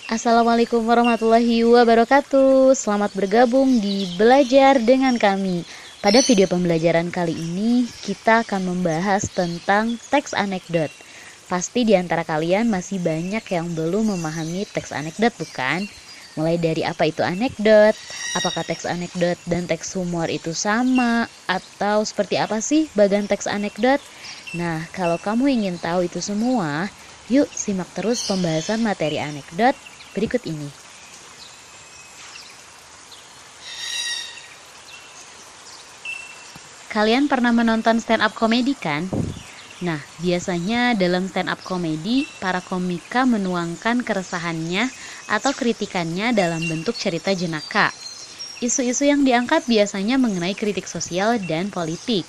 Assalamualaikum warahmatullahi wabarakatuh. Selamat bergabung di Belajar dengan kami. Pada video pembelajaran kali ini, kita akan membahas tentang teks anekdot. Pasti di antara kalian masih banyak yang belum memahami teks anekdot, bukan? Mulai dari apa itu anekdot, apakah teks anekdot dan teks humor itu sama, atau seperti apa sih bagian teks anekdot? Nah, kalau kamu ingin tahu itu semua, yuk simak terus pembahasan materi anekdot berikut ini. Kalian pernah menonton stand up komedi kan? Nah, biasanya dalam stand up komedi, para komika menuangkan keresahannya atau kritikannya dalam bentuk cerita jenaka. Isu-isu yang diangkat biasanya mengenai kritik sosial dan politik.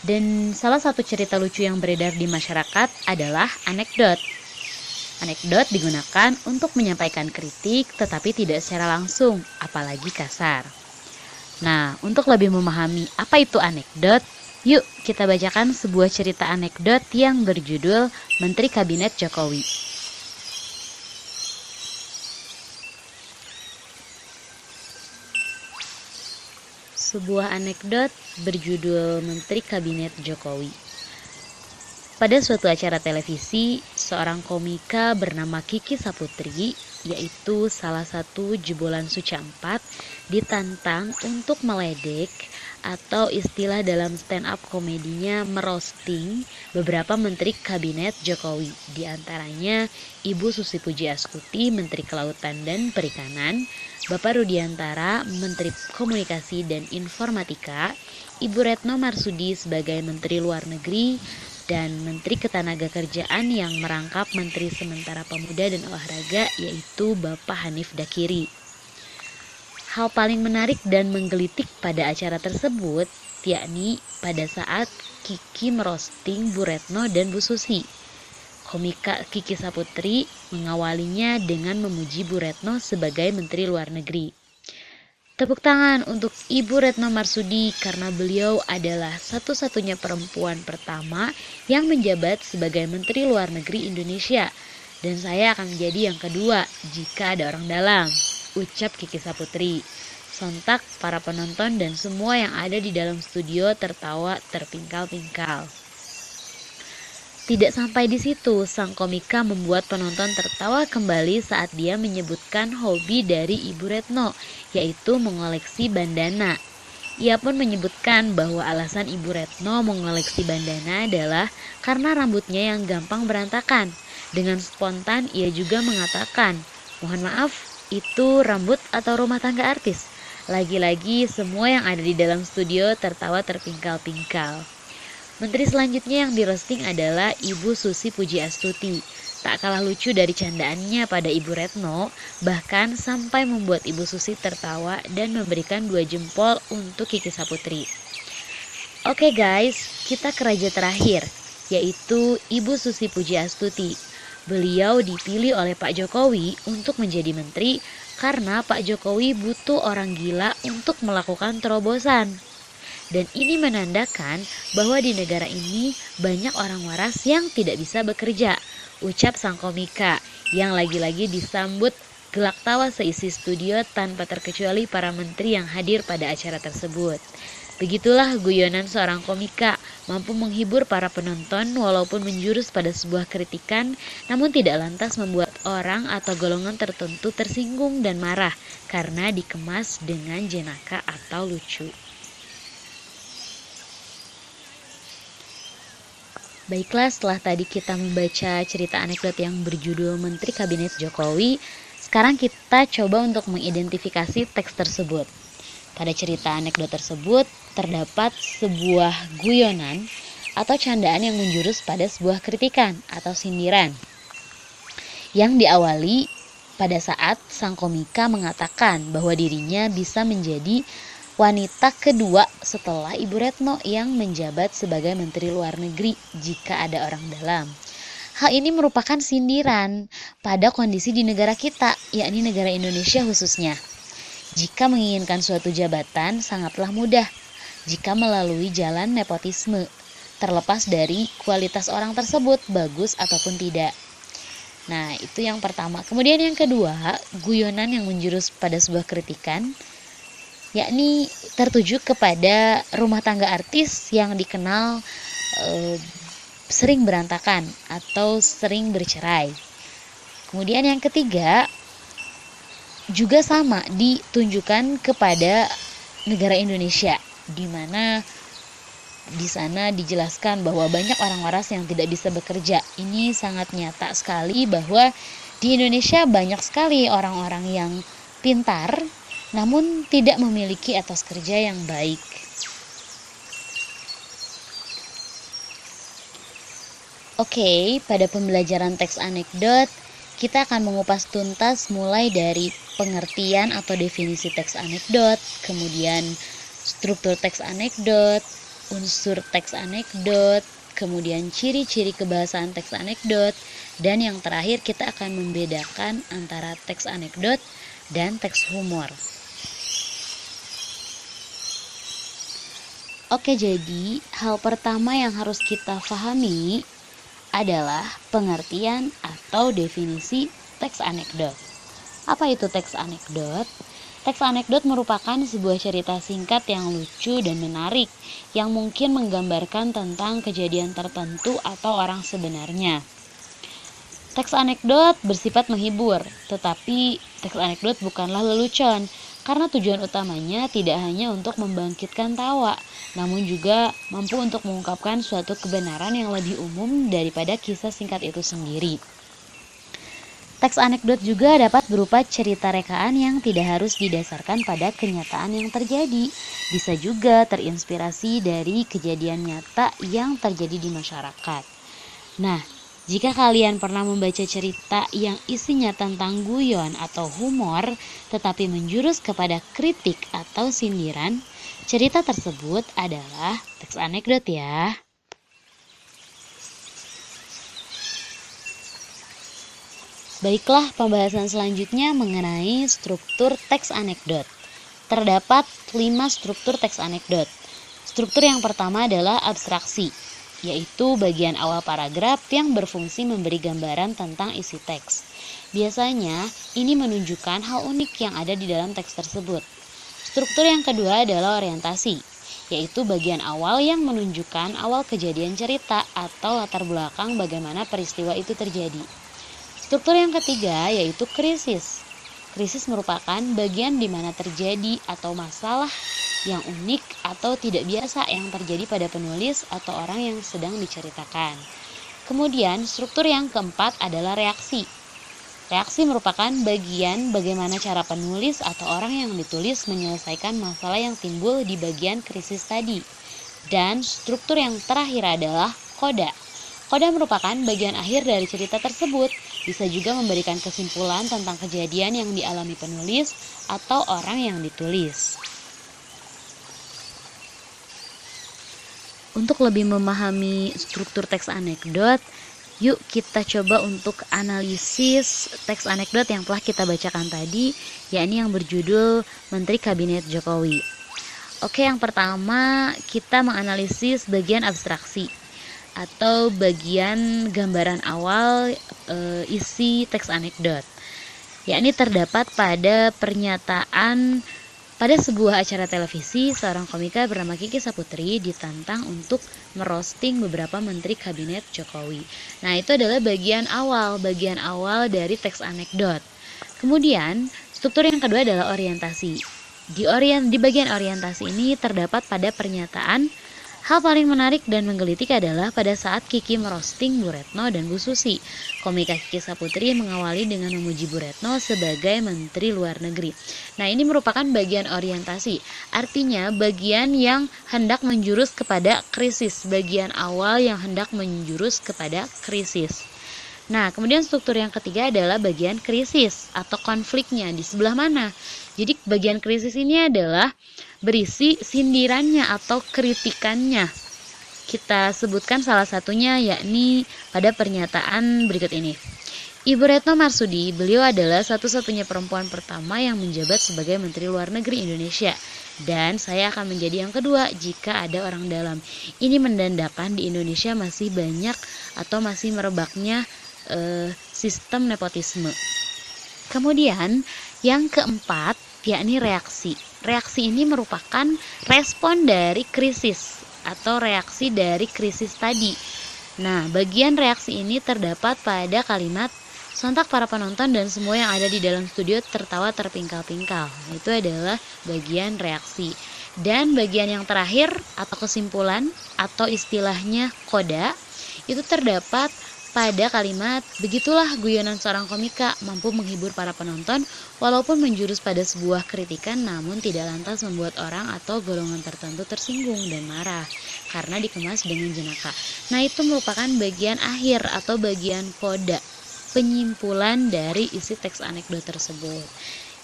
Dan salah satu cerita lucu yang beredar di masyarakat adalah anekdot. Anekdot digunakan untuk menyampaikan kritik tetapi tidak secara langsung, apalagi kasar. Nah, untuk lebih memahami apa itu anekdot, yuk kita bacakan sebuah cerita anekdot yang berjudul Menteri Kabinet Jokowi. Sebuah anekdot berjudul Menteri Kabinet Jokowi. Pada suatu acara televisi, seorang komika bernama Kiki Saputri, yaitu salah satu jebolan Suca 4, ditantang untuk meledek atau istilah dalam stand up komedinya merosting beberapa menteri kabinet Jokowi, di antaranya Ibu Susi Pujiastuti, Menteri Kelautan dan Perikanan, Bapak Rudiantara, Menteri Komunikasi dan Informatika, Ibu Retno Marsudi sebagai Menteri Luar Negeri, dan Menteri Ketenagakerjaan yang merangkap Menteri Sementara Pemuda dan Olahraga yaitu Bapak Hanif Dakiri. Hal paling menarik dan menggelitik pada acara tersebut yakni pada saat Kiki merosting Bu Retno dan Bu Susi. Komika Kiki Saputri mengawalinya dengan memuji Bu Retno sebagai Menteri Luar Negeri. Tepuk tangan untuk Ibu Retno Marsudi karena beliau adalah satu-satunya perempuan pertama yang menjabat sebagai Menteri Luar Negeri Indonesia. Dan saya akan menjadi yang kedua jika ada orang dalam, ucap Kiki Saputri. Sontak para penonton dan semua yang ada di dalam studio tertawa terpingkal-pingkal. Tidak sampai di situ, sang komika membuat penonton tertawa kembali saat dia menyebutkan hobi dari Ibu Retno, yaitu mengoleksi bandana. Ia pun menyebutkan bahwa alasan Ibu Retno mengoleksi bandana adalah karena rambutnya yang gampang berantakan. Dengan spontan ia juga mengatakan, "Mohon maaf, itu rambut atau rumah tangga artis?" Lagi-lagi semua yang ada di dalam studio tertawa terpingkal-pingkal. Menteri selanjutnya yang dirosting adalah Ibu Susi Pujiastuti. Tak kalah lucu dari candaannya pada Ibu Retno, bahkan sampai membuat Ibu Susi tertawa dan memberikan 2 jempol untuk Kiki Saputri. Oke guys, kita ke raja terakhir, yaitu Ibu Susi Pujiastuti. Beliau dipilih oleh Pak Jokowi untuk menjadi menteri karena Pak Jokowi butuh orang gila untuk melakukan terobosan. Dan ini menandakan bahwa di negara ini banyak orang waras yang tidak bisa bekerja, ucap sang komika yang lagi-lagi disambut gelak tawa seisi studio tanpa terkecuali para menteri yang hadir pada acara tersebut. Begitulah guyonan seorang komika, mampu menghibur para penonton walaupun menjurus pada sebuah kritikan, namun tidak lantas membuat orang atau golongan tertentu tersinggung dan marah karena dikemas dengan jenaka atau lucu. Baiklah, setelah tadi kita membaca cerita anekdot yang berjudul Menteri Kabinet Jokowi, sekarang kita coba untuk mengidentifikasi teks tersebut. Pada cerita anekdot tersebut, terdapat sebuah guyonan atau candaan yang menjurus pada sebuah kritikan atau sindiran, yang diawali pada saat sang komika mengatakan bahwa dirinya bisa menjadi wanita kedua setelah Ibu Retno yang menjabat sebagai Menteri Luar Negeri jika ada orang dalam. Hal ini merupakan sindiran pada kondisi di negara kita, yakni negara Indonesia khususnya. Jika menginginkan suatu jabatan sangatlah mudah jika melalui jalan nepotisme, terlepas dari kualitas orang tersebut bagus ataupun tidak. Nah, itu yang pertama. Kemudian yang kedua, guyonan yang menjurus pada sebuah kritikan, yakni tertuju kepada rumah tangga artis yang dikenal sering berantakan atau sering bercerai. Kemudian yang ketiga, juga sama ditunjukkan kepada negara Indonesia, di mana di sana dijelaskan bahwa banyak orang waras yang tidak bisa bekerja. Ini sangat nyata sekali bahwa di Indonesia banyak sekali orang-orang yang pintar namun tidak memiliki etos kerja yang baik. Oke, pada pembelajaran teks anekdot kita akan mengupas tuntas mulai dari pengertian atau definisi teks anekdot, kemudian struktur teks anekdot, unsur teks anekdot, kemudian ciri-ciri kebahasaan teks anekdot, dan yang terakhir kita akan membedakan antara teks anekdot dan teks humor. Oke, jadi hal pertama yang harus kita pahami adalah pengertian atau definisi teks anekdot. Apa itu teks anekdot? Teks anekdot merupakan sebuah cerita singkat yang lucu dan menarik yang mungkin menggambarkan tentang kejadian tertentu atau orang sebenarnya. Teks anekdot bersifat menghibur, tetapi teks anekdot bukanlah lelucon karena tujuan utamanya tidak hanya untuk membangkitkan tawa, namun juga mampu untuk mengungkapkan suatu kebenaran yang lebih umum daripada kisah singkat itu sendiri. Teks anekdot juga dapat berupa cerita rekaan yang tidak harus didasarkan pada kenyataan yang terjadi. Bisa juga terinspirasi dari kejadian nyata yang terjadi di masyarakat. Nah, jika kalian pernah membaca cerita yang isinya tentang guyon atau humor, tetapi menjurus kepada kritik atau sindiran, cerita tersebut adalah teks anekdot ya. Baiklah, pembahasan selanjutnya mengenai struktur teks anekdot. Terdapat 5 struktur teks anekdot. Struktur yang pertama adalah abstraksi, yaitu bagian awal paragraf yang berfungsi memberi gambaran tentang isi teks. Biasanya, ini menunjukkan hal unik yang ada di dalam teks tersebut. Struktur yang kedua adalah orientasi, yaitu bagian awal yang menunjukkan awal kejadian cerita atau latar belakang bagaimana peristiwa itu terjadi. Struktur yang ketiga yaitu krisis. Krisis merupakan bagian di mana terjadi atau masalah yang unik atau tidak biasa yang terjadi pada penulis atau orang yang sedang diceritakan. Kemudian struktur yang keempat adalah reaksi. Reaksi merupakan bagian bagaimana cara penulis atau orang yang ditulis menyelesaikan masalah yang timbul di bagian krisis tadi. Dan struktur yang terakhir adalah koda. Koda merupakan bagian akhir dari cerita tersebut, bisa juga memberikan kesimpulan tentang kejadian yang dialami penulis atau orang yang ditulis. Untuk lebih memahami struktur teks anekdot, yuk kita coba untuk analisis teks anekdot yang telah kita bacakan tadi, yakni yang berjudul Menteri Kabinet Jokowi. Oke, yang pertama kita menganalisis bagian abstraksi atau bagian gambaran awal isi teks anekdot, yakni terdapat pada pernyataan pada sebuah acara televisi. Seorang komika bernama Kiki Saputri ditantang untuk merosting beberapa menteri kabinet Jokowi. Nah, itu adalah bagian awal dari teks anekdot. Kemudian struktur yang kedua adalah orientasi. Di bagian orientasi ini terdapat pada pernyataan. Hal paling menarik dan menggelitik adalah pada saat Kiki merosting Bu Retno dan Bu Susi. Komika Kiki Saputri mengawali dengan memuji Bu Retno sebagai Menteri Luar Negeri. Nah, ini merupakan bagian orientasi. Artinya, bagian yang hendak menjurus kepada krisis. Bagian awal yang hendak menjurus kepada krisis. Nah, kemudian struktur yang ketiga adalah bagian krisis atau konfliknya. Di sebelah mana? Jadi, bagian krisis ini adalah berisi sindirannya atau kritikannya. Kita sebutkan salah satunya yakni pada pernyataan berikut ini. Ibu Retno Marsudi, beliau adalah satu-satunya perempuan pertama yang menjabat sebagai Menteri Luar Negeri Indonesia. Dan saya akan menjadi yang kedua jika ada orang dalam. Ini menandakan di Indonesia masih banyak atau masih merebaknya sistem nepotisme. Kemudian yang keempat yakni reaksi. Reaksi ini merupakan respon dari krisis atau reaksi dari krisis tadi. Nah, bagian reaksi ini terdapat pada kalimat sontak para penonton dan semua yang ada di dalam studio tertawa terpingkal-pingkal. Itu adalah bagian reaksi. Dan bagian yang terakhir atau kesimpulan atau istilahnya koda itu terdapat pada kalimat begitulah guyonan seorang komika mampu menghibur para penonton walaupun menjurus pada sebuah kritikan namun tidak lantas membuat orang atau golongan tertentu tersinggung dan marah karena dikemas dengan jenaka. Nah, itu merupakan bagian akhir atau bagian koda, penyimpulan dari isi teks anekdot tersebut.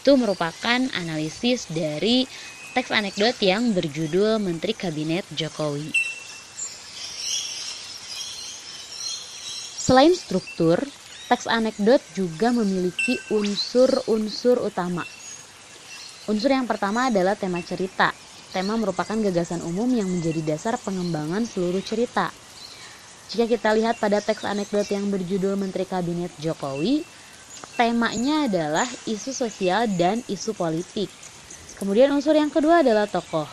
Itu merupakan analisis dari teks anekdot yang berjudul Menteri Kabinet Jokowi. Selain struktur, teks anekdot juga memiliki unsur-unsur utama. Unsur yang pertama adalah tema cerita. Tema merupakan gagasan umum yang menjadi dasar pengembangan seluruh cerita. Jika kita lihat pada teks anekdot yang berjudul Menteri Kabinet Jokowi, temanya adalah isu sosial dan isu politik. Kemudian unsur yang kedua adalah tokoh,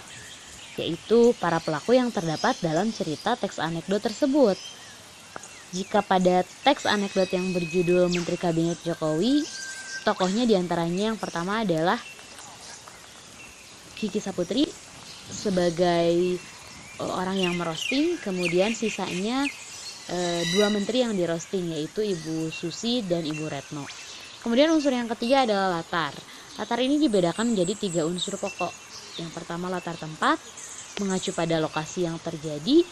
yaitu para pelaku yang terdapat dalam cerita teks anekdot tersebut. Jika pada teks anekdot yang berjudul Menteri Kabinet Jokowi, tokohnya diantaranya yang pertama adalah Kiki Saputri sebagai orang yang merosting, kemudian sisanya dua menteri yang dirosting yaitu Ibu Susi dan Ibu Retno. Kemudian unsur yang ketiga adalah latar. Latar ini dibedakan menjadi 3 unsur pokok. Yang pertama latar tempat, mengacu pada lokasi yang terjadi.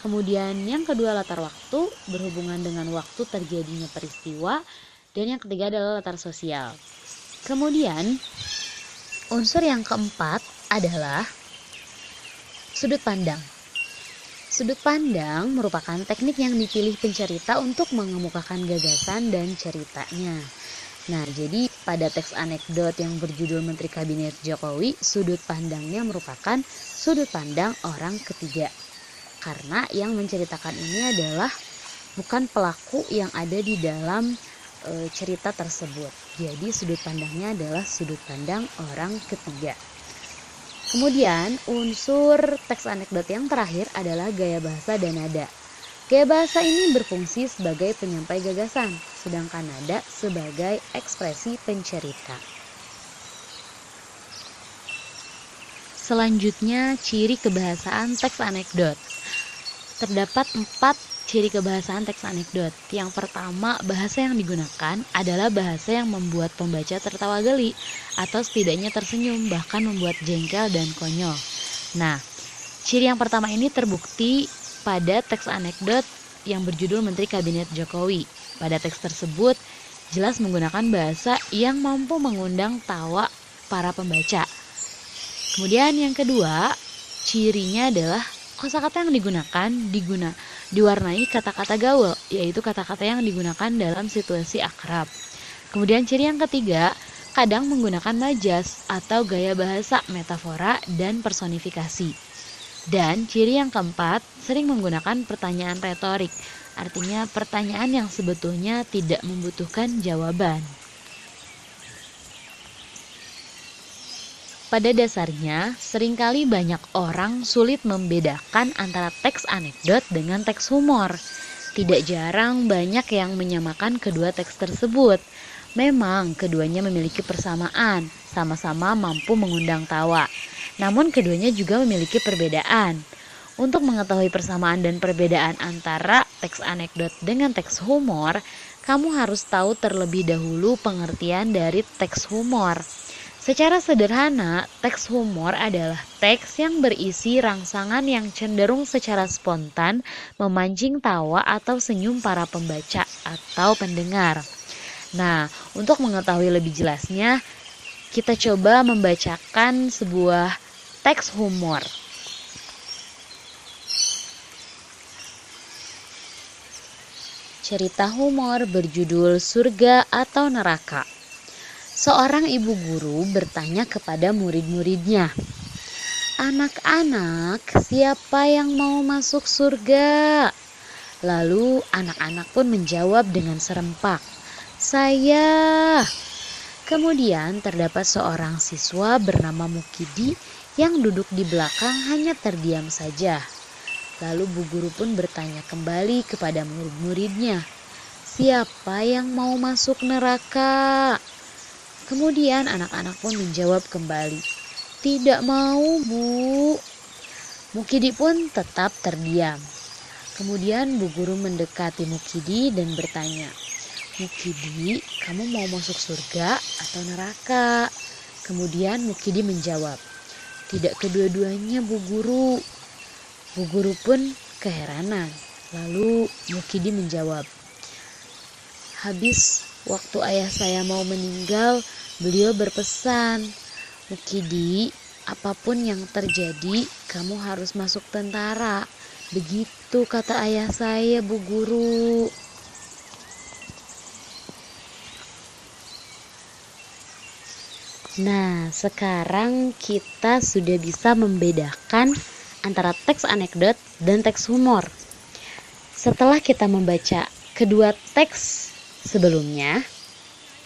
Kemudian yang kedua latar waktu, berhubungan dengan waktu terjadinya peristiwa. Dan yang ketiga adalah latar sosial. Kemudian unsur yang keempat adalah sudut pandang. Sudut pandang merupakan teknik yang dipilih pencerita untuk mengemukakan gagasan dan ceritanya. Nah, jadi pada teks anekdot yang berjudul Menteri Kabinet Jokowi, sudut pandangnya merupakan sudut pandang orang ketiga. Karena yang menceritakan ini adalah bukan pelaku yang ada di dalam cerita tersebut. Jadi sudut pandangnya adalah sudut pandang orang ketiga. Kemudian unsur teks anekdot yang terakhir adalah gaya bahasa dan nada. Gaya bahasa ini berfungsi sebagai penyampai gagasan, sedangkan nada sebagai ekspresi pencerita. Selanjutnya, ciri kebahasaan teks anekdot. Terdapat 4 ciri kebahasaan teks anekdot. Yang pertama, bahasa yang digunakan adalah bahasa yang membuat pembaca tertawa geli atau setidaknya tersenyum, bahkan membuat jengkel dan konyol. Nah, ciri yang pertama ini terbukti pada teks anekdot yang berjudul Menteri Kabinet Jokowi. Pada teks tersebut jelas menggunakan bahasa yang mampu mengundang tawa para pembaca. Kemudian yang kedua, cirinya adalah kosakata yang digunakan diwarnai kata-kata gaul, yaitu kata-kata yang digunakan dalam situasi akrab. Kemudian ciri yang ketiga, kadang menggunakan majas atau gaya bahasa metafora dan personifikasi. Dan ciri yang keempat, sering menggunakan pertanyaan retorik, artinya pertanyaan yang sebetulnya tidak membutuhkan jawaban. Pada dasarnya, seringkali banyak orang sulit membedakan antara teks anekdot dengan teks humor. Tidak jarang banyak yang menyamakan kedua teks tersebut. Memang keduanya memiliki persamaan, sama-sama mampu mengundang tawa. Namun keduanya juga memiliki perbedaan. Untuk mengetahui persamaan dan perbedaan antara teks anekdot dengan teks humor, kamu harus tahu terlebih dahulu pengertian dari teks humor. Secara sederhana, teks humor adalah teks yang berisi rangsangan yang cenderung secara spontan memancing tawa atau senyum para pembaca atau pendengar. Nah, untuk mengetahui lebih jelasnya, kita coba membacakan sebuah teks humor. Cerita humor berjudul Surga atau Neraka. Seorang ibu guru bertanya kepada murid-muridnya, "Anak-anak, siapa yang mau masuk surga?" Lalu anak-anak pun menjawab dengan serempak, "Saya." Kemudian terdapat seorang siswa bernama Mukidi yang duduk di belakang hanya terdiam saja. Lalu bu guru pun bertanya kembali kepada murid-muridnya, "Siapa yang mau masuk neraka?" Kemudian anak-anak pun menjawab kembali, "Tidak mau, Bu." Mukidi pun tetap terdiam. Kemudian bu guru mendekati Mukidi dan bertanya, "Mukidi, kamu mau masuk surga atau neraka?" Kemudian Mukidi menjawab, "Tidak kedua-duanya, Bu Guru." Bu Guru pun keheranan. Lalu Mukidi menjawab, "Habis waktu ayah saya mau meninggal, beliau berpesan, 'Mukidi, apapun yang terjadi, kamu harus masuk tentara.' Begitu kata ayah saya, Bu Guru." Nah, sekarang kita sudah bisa membedakan antara teks anekdot dan teks humor. Setelah kita membaca kedua teks sebelumnya,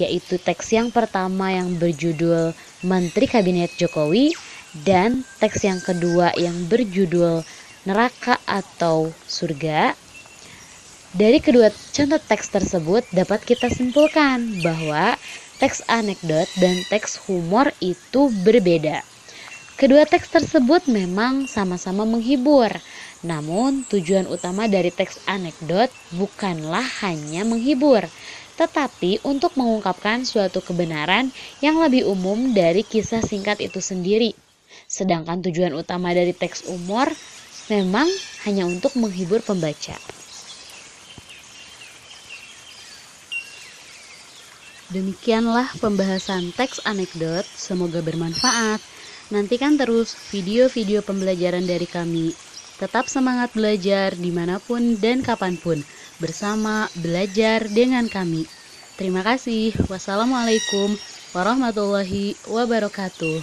yaitu teks yang pertama yang berjudul Menteri Kabinet Jokowi dan teks yang kedua yang berjudul Neraka atau Surga. Dari kedua contoh teks tersebut dapat kita simpulkan bahwa teks anekdot dan teks humor itu berbeda. Kedua teks tersebut memang sama-sama menghibur, namun tujuan utama dari teks anekdot bukanlah hanya menghibur, tetapi untuk mengungkapkan suatu kebenaran yang lebih umum dari kisah singkat itu sendiri. Sedangkan tujuan utama dari teks humor memang hanya untuk menghibur pembaca. Demikianlah pembahasan teks anekdot, semoga bermanfaat. Nantikan terus video-video pembelajaran dari kami. Tetap semangat belajar dimanapun dan kapanpun, bersama belajar dengan kami. Terima kasih. Wassalamualaikum warahmatullahi wabarakatuh.